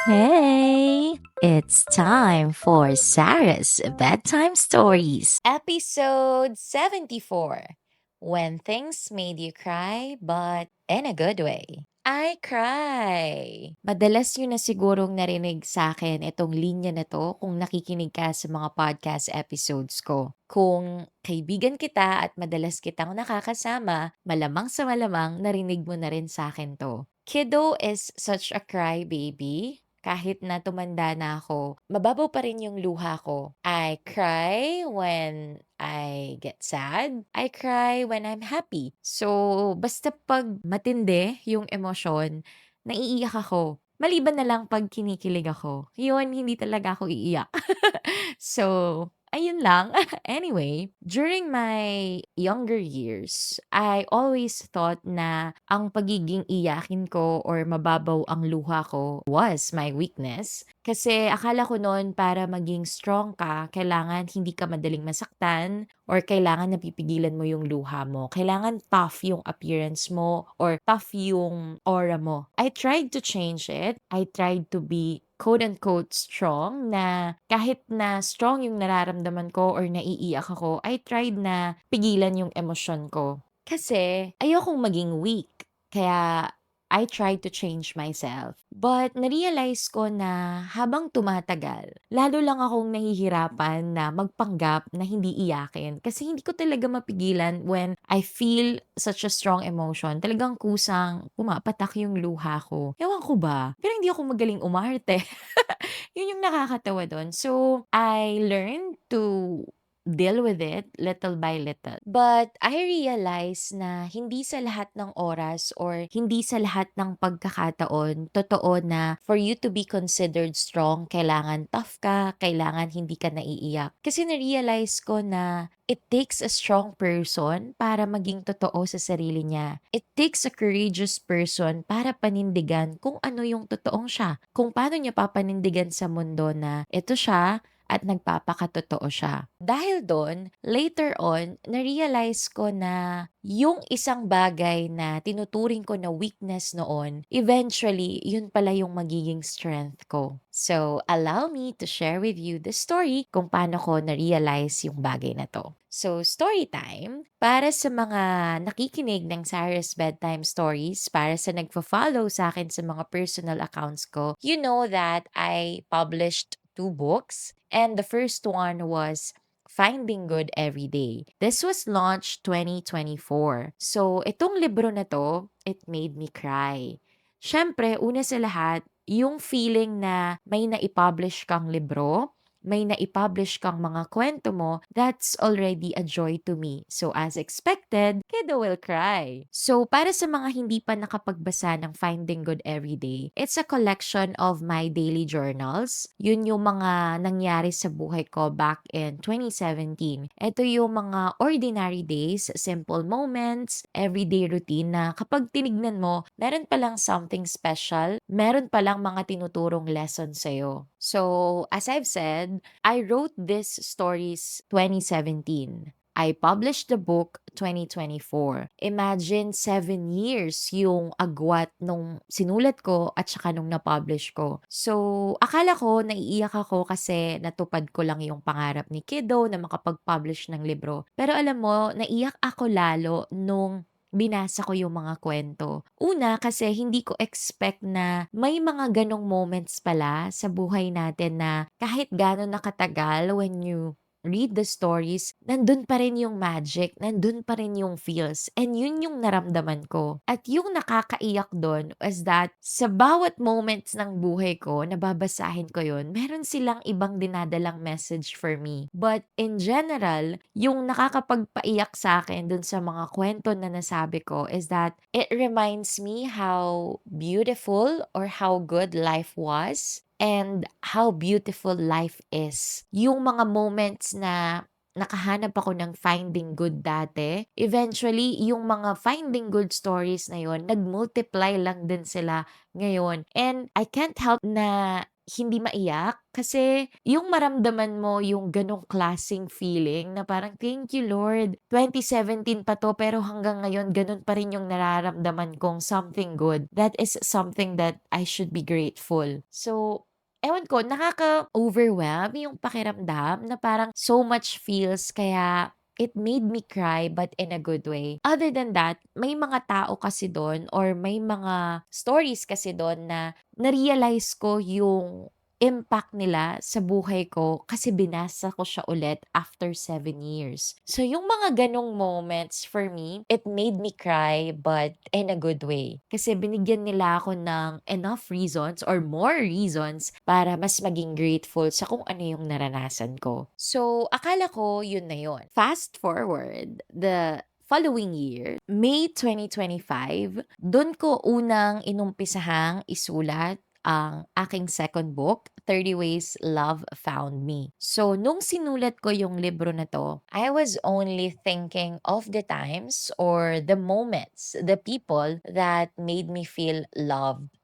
Hey, it's time for Sarah's Bedtime Stories. Episode 74, When Things Made You Cry, but in a Good Way. I cry. Madalas yun na sigurong narinig sa akin itong linya na to kung nakikinig ka sa mga podcast episodes ko. Kung kaibigan kita at madalas kitang nakakasama, malamang sa malamang narinig mo na rin sa akin to. Kiddo is such a cry baby. Kahit na tumanda na ako, mababaw pa rin yung luha ko. I cry when I get sad. I cry when I'm happy. So, basta pag matindi yung emosyon, naiiyak ako. Maliban na lang pag kinikilig ako. Yun, hindi talaga ako iiyak. So, ayun lang. Anyway, during my younger years, I always thought na ang pagiging iyakin ko or mababaw ang luha ko was my weakness. Kasi akala ko noon para maging strong ka, kailangan hindi ka madaling masaktan or kailangan napipigilan mo yung luha mo. Kailangan tough yung appearance mo or tough yung aura mo. I tried to change it. I tried to be quote-unquote strong na kahit na strong yung nararamdaman ko or naiiyak ako, I tried na pigilan yung emosyon ko. Kasi ayokong maging weak. Kaya I tried to change myself. But na-realize ko na habang tumatagal, lalo lang akong nahihirapan na magpanggap na hindi iyakin. Kasi hindi ko talaga mapigilan when I feel such a strong emotion. Talagang kusang pumapatak yung luha ko. Ewan ko ba? Pero hindi ako magaling umarte. Yun yung nakakatawa dun. So, I learned to deal with it little by little. But I realize na hindi sa lahat ng oras or hindi sa lahat ng pagkakataon, totoo na for you to be considered strong, kailangan tough ka, kailangan hindi ka naiiyak. Kasi na-realize ko na it takes a strong person para maging totoo sa sarili niya. It takes a courageous person para panindigan kung ano yung totoong siya. Kung paano niya papanindigan sa mundo na ito siya at nagpapakatotoo siya. Dahil doon, later on, na-realize ko na yung isang bagay na tinuturing ko na weakness noon, eventually, yun pala yung magiging strength ko. So, allow me to share with you the story kung paano ko na-realize yung bagay na to. So, story time. Para sa mga nakikinig ng Sarah's Bedtime Stories, para sa nagfa-follow sa akin sa mga personal accounts ko, you know that I published 2 books. And the first one was Finding Good Every Day. This was launched 2024. So, itong libro na to, it made me cry. Siyempre, una sa lahat, yung feeling na may naipublish kang libro, may naipublish kang mga kwento mo, that's already a joy to me. So, as expected, kiddo will cry. So, para sa mga hindi pa nakapagbasa ng Finding Good Every Day, it's a collection of my daily journals. Yun yung mga nangyari sa buhay ko back in 2017. Ito yung mga ordinary days, simple moments, everyday routine na kapag tinignan mo, meron palang something special, meron palang mga tinuturong lesson sa'yo. So, as I've said, I wrote these stories 2017. I published the book 2024. Imagine 7 years yung agwat nung sinulat ko at saka nung na-publish ko. So, akala ko naiiyak ako kasi natupad ko lang yung pangarap ni Kiddo na makapag-publish ng libro. Pero alam mo, naiyak ako lalo nung binasa ko yung mga kwento. Una, kasi hindi ko expect na may mga ganong moments pala sa buhay natin na kahit gano'n nakatagal when you read the stories, nandun pa rin yung magic, nandun pa rin yung feels. And yun yung naramdaman ko. At yung nakakaiyak doon was that sa bawat moments ng buhay ko, nababasahin ko yun, meron silang ibang dinadalang message for me. But in general, yung nakakapagpaiyak sa akin dun sa mga kwento na nasabi ko is that it reminds me how beautiful or how good life was and how beautiful life is. Yung mga moments na nakahanap ako ng finding good dati, eventually, yung mga finding good stories na yon nag-multiply lang din sila ngayon. And I can't help na hindi maiyak kasi yung maramdaman mo yung ganong klaseng feeling na parang, "Thank you Lord, 2017 pa 'to pero hanggang ngayon gano'n pa rin yung nararamdaman kong something good. That is something that I should be grateful." So, ewan ko, nakaka-overwhelm yung pakiramdam na parang so much feels kaya it made me cry but in a good way. Other than that, may mga tao kasi dun or may mga stories kasi dun na na-realize ko yung impact nila sa buhay ko kasi binasa ko siya ulit after 7 years. So, yung mga ganong moments for me, it made me cry but in a good way. Kasi binigyan nila ako ng enough reasons or more reasons para mas maging grateful sa kung ano yung naranasan ko. So, akala ko yun na yun. Fast forward, the following year, May 2025, dun ko unang inumpisahang isulat ang aking second book, 30 Ways Love Found Me. So, nung sinulat ko yung libro na 'to, I was only thinking of the times or the moments, the people that made me feel loved.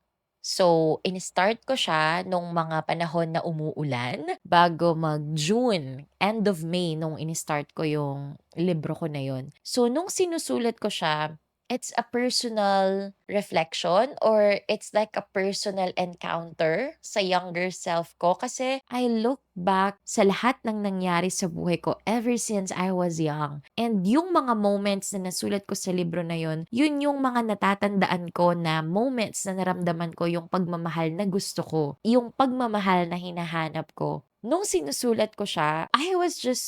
So, in-start ko siya nung mga panahon na umuulan bago mag-June, end of May nung in-start ko yung libro ko na yun. So, nung sinusulat ko siya, it's a personal reflection or it's like a personal encounter sa younger self ko kasi I look back sa lahat ng nangyari sa buhay ko ever since I was young. And yung mga moments na nasulat ko sa libro na yun yung mga natatandaan ko na moments na naramdaman ko yung pagmamahal na gusto ko, yung pagmamahal na hinahanap ko. Nung sinusulat ko siya, I was just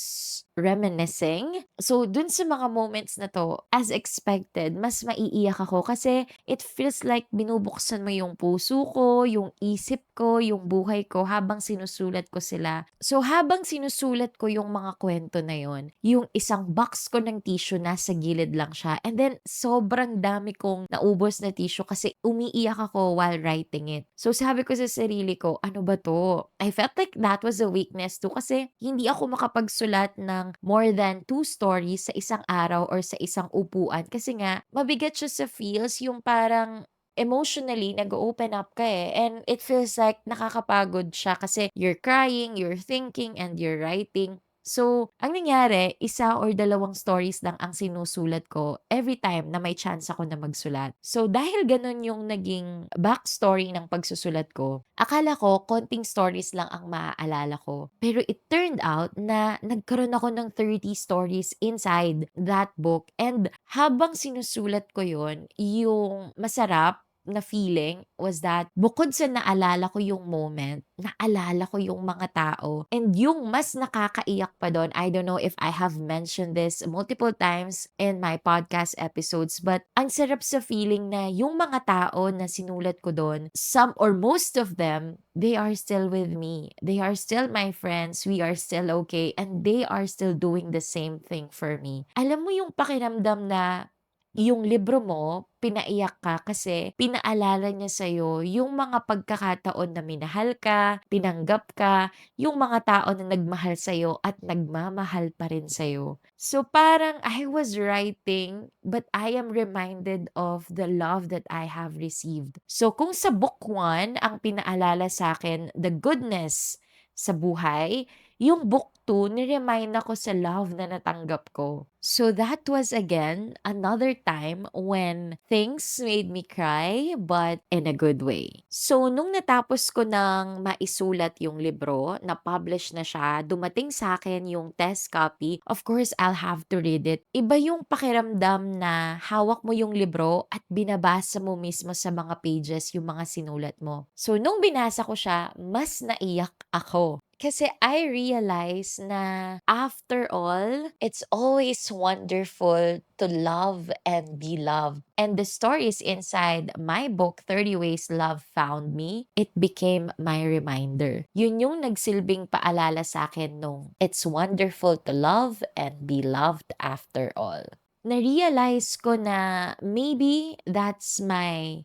reminiscing. So, dun sa mga moments na 'to, as expected, mas maiiyak ako kasi it feels like binubuksan mo yung puso ko, yung isip ko, yung buhay ko habang sinusulat ko sila. So, habang sinusulat ko yung mga kwento na yon, yung isang box ko ng tissue nasa gilid lang siya and then sobrang dami kong naubos na tissue kasi umiiyak ako while writing it. So, sabi ko sa sarili ko, "Ano ba 'to?" I felt like that was a weakness too kasi hindi ako makapagsulat ng more than 2 stories sa isang araw or sa isang upuan kasi nga mabigat siya sa feels yung parang emotionally nag-open up ka eh. And it feels like nakakapagod siya kasi you're crying, you're thinking, and you're writing. So, ang nangyari, 1 or 2 stories lang ang sinusulat ko every time na may chance ako na magsulat. So, dahil ganun yung naging backstory ng pagsusulat ko, akala ko konting stories lang ang maaalala ko. Pero it turned out na nagkaroon ako ng 30 stories inside that book. And habang sinusulat ko yun, yung masarap na feeling was that bukod sa naalala ko yung moment, naalala ko yung mga tao. And yung mas nakakaiyak pa doon, I don't know if I have mentioned this multiple times in my podcast episodes, but ang sarap sa feeling na yung mga tao na sinulat ko doon, some or most of them, they are still with me. They are still my friends. We are still okay. And they are still doing the same thing for me. Alam mo yung pakiramdam na yung libro mo, pinaiyak ka kasi pinaalala niya sa'yo yung mga pagkakataon na minahal ka, tinanggap ka, yung mga tao na nagmahal sa'yo at nagmamahal pa rin sa'yo. So parang I was writing but I am reminded of the love that I have received. So kung sa book 1 ang pinaalala sa akin the goodness sa buhay, yung book 2 ni-remind ako sa love na natanggap ko. So that was again another time when things made me cry but in a good way. So nung natapos ko ng maisulat yung libro, na-publish na siya, dumating sa akin yung test copy, of course I'll have to read it. Iba yung pakiramdam na hawak mo yung libro at binabasa mo mismo sa mga pages yung mga sinulat mo. So nung binasa ko siya, mas naiyak ako. Kasi I realize na after all, it's always wonderful to love and be loved. And the stories inside my book, 30 Ways Love Found Me, it became my reminder. Yun yung nagsilbing paalala sa akin nung it's wonderful to love and be loved after all. Na-realize ko na maybe that's my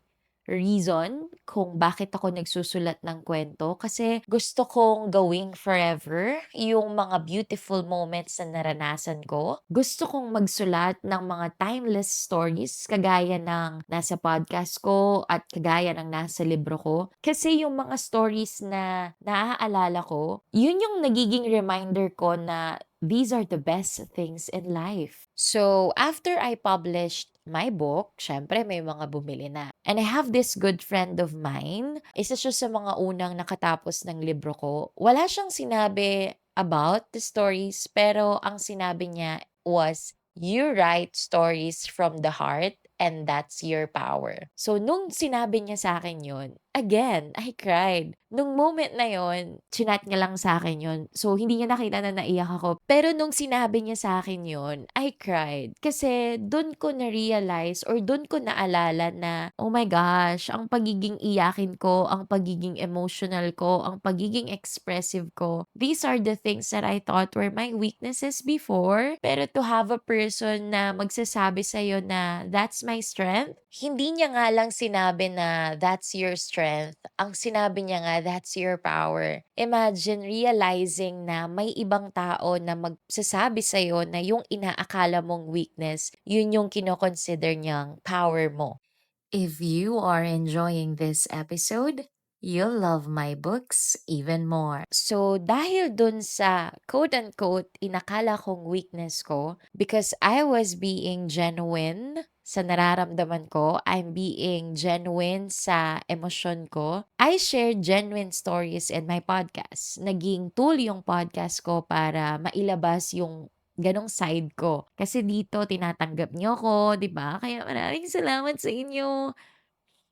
reason kung bakit ako nagsusulat ng kwento kasi gusto kong gawing forever yung mga beautiful moments na naranasan ko. Gusto kong magsulat ng mga timeless stories kagaya ng nasa podcast ko at kagaya ng nasa libro ko. Kasi yung mga stories na naaalala ko, yun yung nagiging reminder ko na these are the best things in life. So, after I published my book, syempre may mga bumili na. And I have this good friend of mine. Isa siya sa mga unang nakatapos ng libro ko. Wala siyang sinabi about the stories, pero ang sinabi niya was, you write stories from the heart and that's your power. So, nung sinabi niya sa akin yun, again, I cried. Nung moment na yon, chinat niya lang sa akin yun. So, hindi niya nakita na naiyak ako. Pero nung sinabi niya sa akin yun, I cried. Kasi dun ko na-realize or dun ko naalala na, oh my gosh, ang pagiging iyakin ko, ang pagiging emotional ko, ang pagiging expressive ko, these are the things that I thought were my weaknesses before. Pero to have a person na magsasabi sa'yo na that's my strength, hindi niya nga lang sinabi na that's your strength. Ang sinabi niya nga, that's your power. Imagine realizing na may ibang tao na magsasabi sa'yo na yung inaakala mong weakness, yun yung kinoconsider niyang power mo. If you are enjoying this episode, you'll love my books even more. So, dahil dun sa quote-unquote inakala kong weakness ko, because I was being genuine sa nararamdaman ko, I'm being genuine sa emosyon ko, I shared genuine stories in my podcast. Naging tool yung podcast ko para mailabas yung ganong side ko. Kasi dito tinatanggap niyo ako, 'di ba? Kaya maraming salamat sa inyo.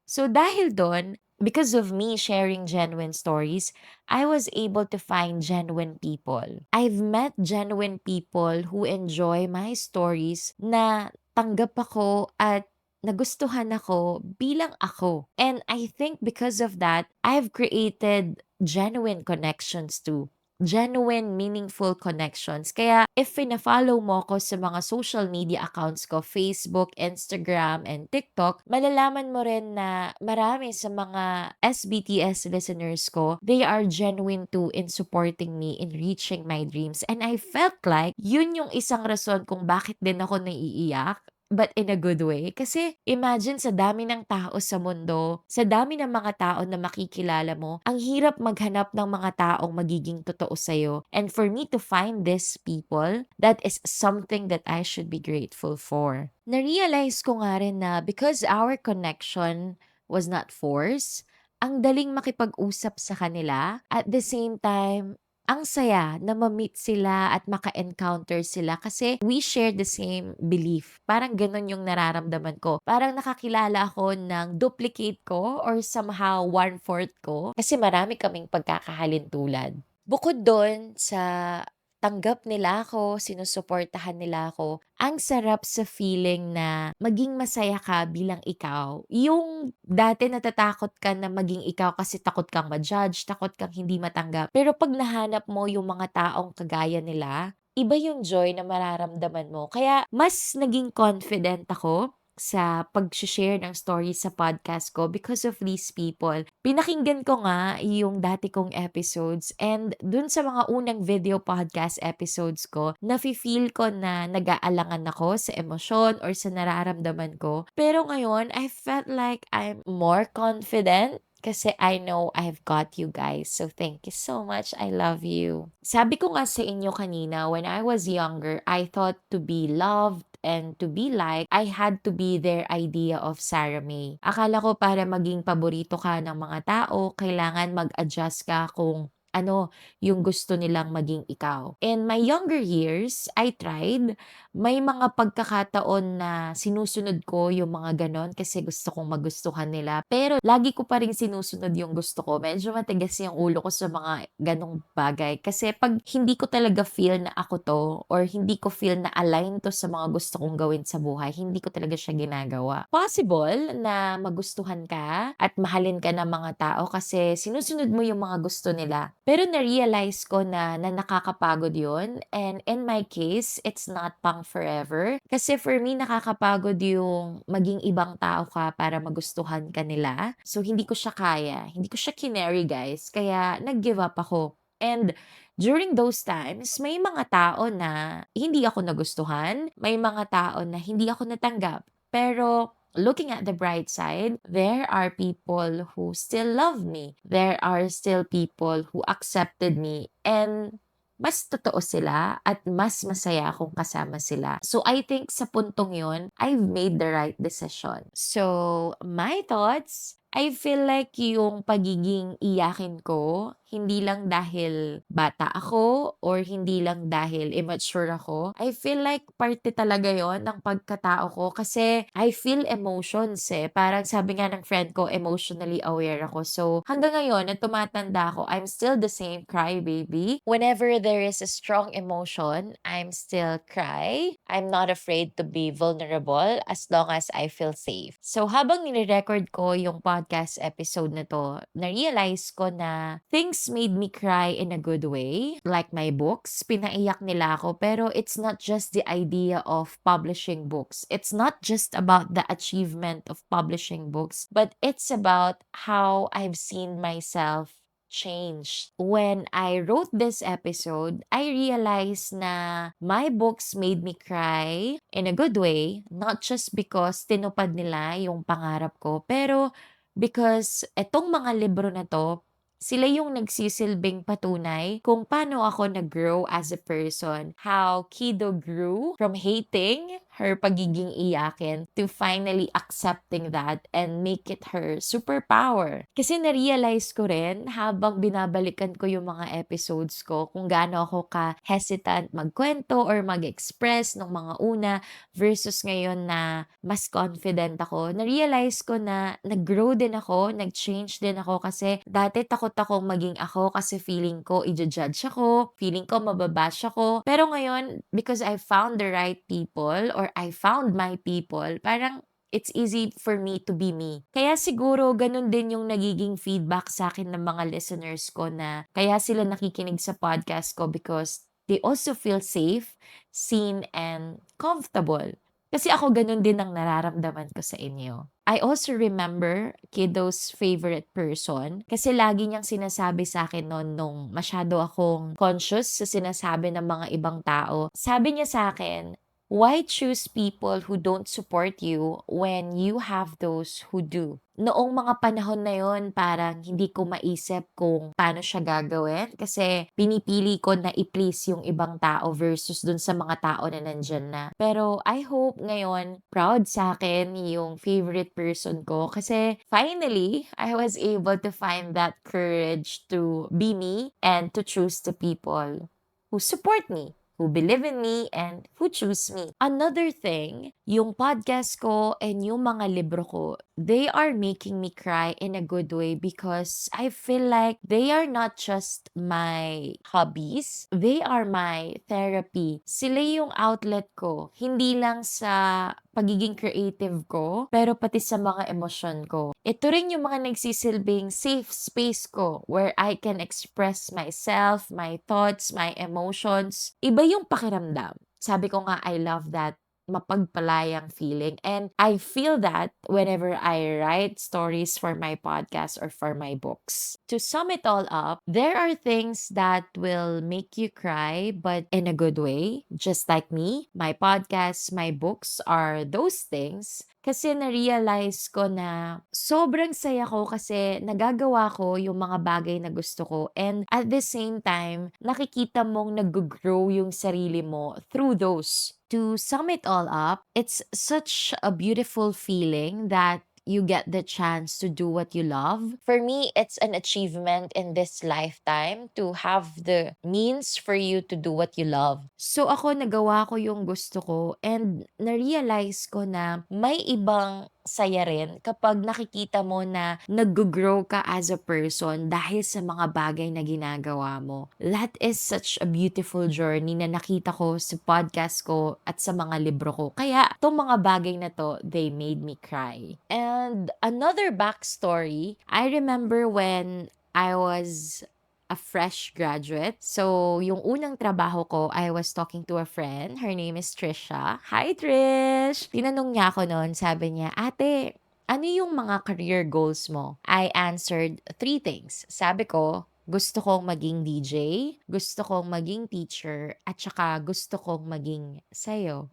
So dahil doon, because of me sharing genuine stories, I was able to find genuine people. I've met genuine people who enjoy my stories na tanggap ako at nagustuhan ako bilang ako. And I think because of that, I've created genuine connections too. Genuine, meaningful connections. Kaya if fina-follow mo ko sa mga social media accounts ko, Facebook, Instagram, and TikTok, malalaman mo rin na marami sa mga SBTS listeners ko, they are genuine too in supporting me in reaching my dreams. And I felt like yun yung isang rason kung bakit din ako naiiyak. But in a good way. Kasi imagine sa dami ng tao sa mundo, sa dami ng mga tao na makikilala mo, ang hirap maghanap ng mga taong magiging totoo sa'yo. And for me to find these people, that is something that I should be grateful for. Na-realize ko nga rin na because our connection was not forced, ang daling makipag-usap sa kanila. At the same time, ang saya na ma-meet sila at maka-encounter sila kasi we share the same belief. Parang ganun yung nararamdaman ko. Parang nakakilala ako ng duplicate ko or somehow one-fourth ko kasi marami kaming pagkakahalintulad. Bukod doon sa tanggap nila ako, sinusuportahan nila ako, ang sarap sa feeling na maging masaya ka bilang ikaw. Yung dati natatakot ka na maging ikaw kasi takot kang ma-judge, takot kang hindi matanggap. Pero pag nahanap mo yung mga taong kagaya nila, iba yung joy na mararamdaman mo. Kaya mas naging confident ako sa pag-share ng stories sa podcast ko because of these people. Pinakinggan ko nga yung dati kong episodes and dun sa mga unang video podcast episodes ko, nafe-feel ko na nag-aalangan ako sa emosyon or sa nararamdaman ko. Pero ngayon, I felt like I'm more confident kasi I know I've got you guys. So thank you so much. I love you. Sabi ko nga sa inyo kanina, when I was younger, I thought to be loved and to be like, I had to be their idea of Sarah May. Akala ko para maging paborito ka ng mga tao, kailangan mag-adjust ka kung ano yung gusto nilang maging ikaw. In my younger years, I tried. May mga pagkakataon na sinusunod ko yung mga ganon kasi gusto kong magustuhan nila. Pero lagi ko pa rin sinusunod yung gusto ko. Medyo matigas yung ulo ko sa mga ganong bagay. Kasi pag hindi ko talaga feel na ako to or hindi ko feel na align to sa mga gusto kong gawin sa buhay, hindi ko talaga siya ginagawa. Possible na magustuhan ka at mahalin ka ng mga tao kasi sinusunod mo yung mga gusto nila. Pero na-realize ko na nakakapagod yun. And in my case, it's not pang forever. Kasi for me, nakakapagod yung maging ibang tao ka para magustuhan ka nila. So, hindi ko siya kaya. Hindi ko siya kinary, guys. Kaya, nag-give up ako. And during those times, may mga tao na hindi ako nagustuhan. May mga tao na hindi ako natanggap. Pero, looking at the bright side, there are people who still love me. There are still people who accepted me and mas totoo sila at mas masaya akong kasama sila. So I think sa puntong yun, I've made the right decision. So my thoughts, I feel like yung pagiging iyakin ko, hindi lang dahil bata ako or hindi lang dahil immature ako. I feel like parte talaga yon ng pagkatao ko kasi I feel emotions eh. Parang sabi nga ng friend ko, emotionally aware ako. So hanggang ngayon, na tumatanda ako, I'm still the same crybaby. Whenever there is a strong emotion, I'm still cry. I'm not afraid to be vulnerable as long as I feel safe. So habang nire-record ko yung podcast episode na to, na-realize ko na things made me cry in a good way. Like my books, pinaiyak nila ako. Pero it's not just the idea of publishing books. It's not just about the achievement of publishing books, but it's about how I've seen myself change. When I wrote this episode, I realized na my books made me cry in a good way, not just because tinupad nila yung pangarap ko, pero because etong mga libro na to, sila yung nagsisilbing patunay kung paano ako nag-grow as a person. How Kido grew from hating her pagiging iyakin to finally accepting that and make it her superpower. Kasi na-realize ko rin habang binabalikan ko yung mga episodes ko kung gaano ako ka-hesitant magkwento or mag-express nung mga una versus ngayon na mas confident ako. Na-realize ko na nag-grow din ako, nag-change din ako kasi dati takot akong maging ako kasi feeling ko i-judge ako, feeling ko mababash ako. Pero ngayon, because I found the right people or I found my people, parang it's easy for me to be me. Kaya siguro ganun din yung nagiging feedback sa akin ng mga listeners ko na kaya sila nakikinig sa podcast ko because they also feel safe, seen, and comfortable. Kasi ako ganun din ang nararamdaman ko sa inyo. I also remember Kiddo's favorite person kasi lagi niyang sinasabi sa akin noon nung masyado akong conscious sa sinasabi ng mga ibang tao. Sabi niya sa akin, why choose people who don't support you when you have those who do? Noong mga panahon na yon, parang hindi ko maisip kung paano siya gagawin kasi pinipili ko na i-please yung ibang tao versus dun sa mga tao na nandyan na. Pero I hope ngayon, proud sa akin yung favorite person ko kasi finally, I was able to find that courage to be me and to choose the people who support me, who believe in me, and who choose me. Another thing, yung podcast ko and yung mga libro ko, they are making me cry in a good way because I feel like they are not just my hobbies, they are my therapy. Sila yung outlet ko, hindi lang sa pagiging creative ko, pero pati sa mga emosyon ko. Ito rin yung mga nagsisilbing safe space ko where I can express myself, my thoughts, my emotions. Iba yung pakiramdam. Sabi ko nga, I love that mapagpalayang feeling. And I feel that whenever I write stories for my podcast or for my books. To sum it all up, there are things that will make you cry, but in a good way. Just like me, my podcasts, my books are those things. Kasi na-realize ko na sobrang saya ko kasi nagagawa ko yung mga bagay na gusto ko. And at the same time, nakikita mong nag-grow yung sarili mo through those. To sum it all up, it's such a beautiful feeling that you get the chance to do what you love. For me, it's an achievement in this lifetime to have the means for you to do what you love. So ako, nagawa ko yung gusto ko and na-realize ko na may ibang saya rin kapag nakikita mo na nag-grow ka as a person dahil sa mga bagay na ginagawa mo. That is such a beautiful journey na nakita ko sa podcast ko at sa mga libro ko. Kaya, itong mga bagay na to, they made me cry. And another backstory, I remember when I was a fresh graduate. So, yung unang trabaho ko, I was talking to a friend. Her name is Trisha. Hi, Trish! Tinanong niya ako noon, sabi niya, ate, ano yung mga career goals mo? I answered three things. Sabi ko, gusto kong maging DJ, gusto kong maging teacher, at saka gusto kong maging sayo.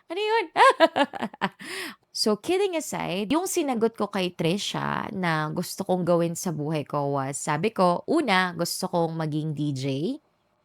Ano yun? So, kidding aside, yung sinagot ko kay Trisha na gusto kong gawin sa buhay ko was, sabi ko, una, gusto kong maging DJ.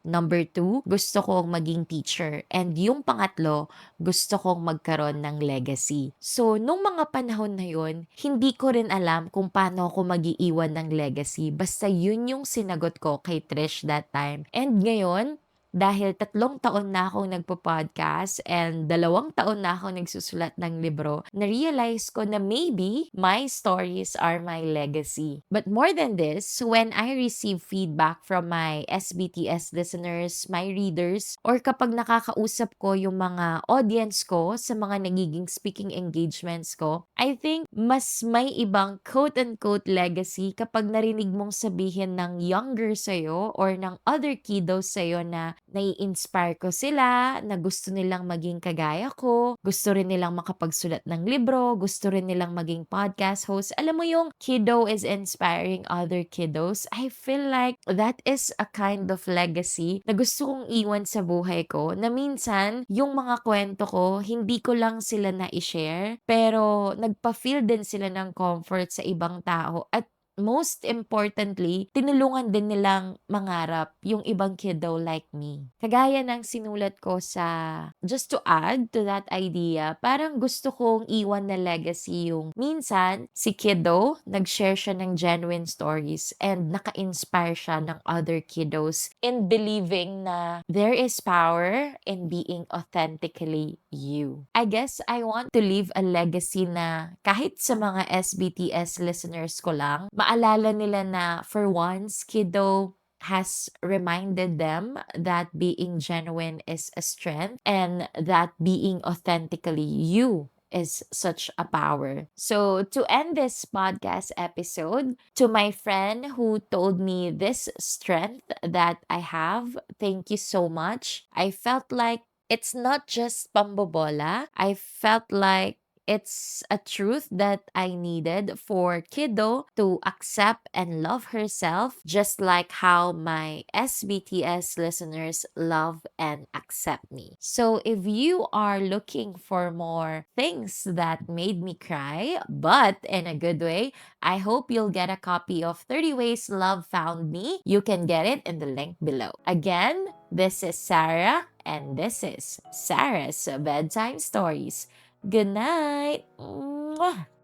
Number 2, gusto kong maging teacher. And yung pangatlo, gusto kong magkaroon ng legacy. So, nung mga panahon na yun, hindi ko rin alam kung paano ako mag-iiwan ng legacy. Basta yun yung sinagot ko kay Trish that time. And ngayon, dahil 3 taon na akong nagpo-podcast and 2 taon na ako nagsusulat ng libro, na-realize ko na maybe my stories are my legacy. But more than this, when I receive feedback from my SBTS listeners, my readers, or kapag nakakausap ko yung mga audience ko sa mga nagiging speaking engagements ko, I think mas may ibang quote-unquote legacy kapag narinig mong sabihin ng younger sa'yo or ng other kiddos sa'yo na nai-inspire ko sila, na gusto nilang maging kagaya ko, gusto rin nilang makapagsulat ng libro, gusto rin nilang maging podcast host. Alam mo yung kiddo is inspiring other kiddos. I feel like that is a kind of legacy na gusto kong iwan sa buhay ko, na minsan yung mga kwento ko, hindi ko lang sila na-share, pero nagpa-feel din sila ng comfort sa ibang tao at most importantly, tinulungan din nilang mangarap yung ibang kiddo like me. Kagaya ng sinulat ko sa, just to add to that idea, parang gusto kong iwan na legacy yung minsan, si kiddo, nag-share siya ng genuine stories and naka-inspire siya ng other kiddos in believing na there is power in being authentically you. I guess I want to leave a legacy na kahit sa mga SBTS listeners ko lang, maalala nila na for once, kiddo has reminded them that being genuine is a strength and that being authentically you is such a power. So, to end this podcast episode, to my friend who told me this strength that I have, thank you so much. I felt like it's not just pambobola. I felt like it's a truth that I needed for kiddo to accept and love herself, just like how my SBTS listeners love and accept me. So if you are looking for more things that made me cry, but in a good way, I hope you'll get a copy of 30 Ways Love Found Me. You can get it in the link below. Again, this is Sarah, and this is Sarah's Bedtime Stories. Good night. Mwah.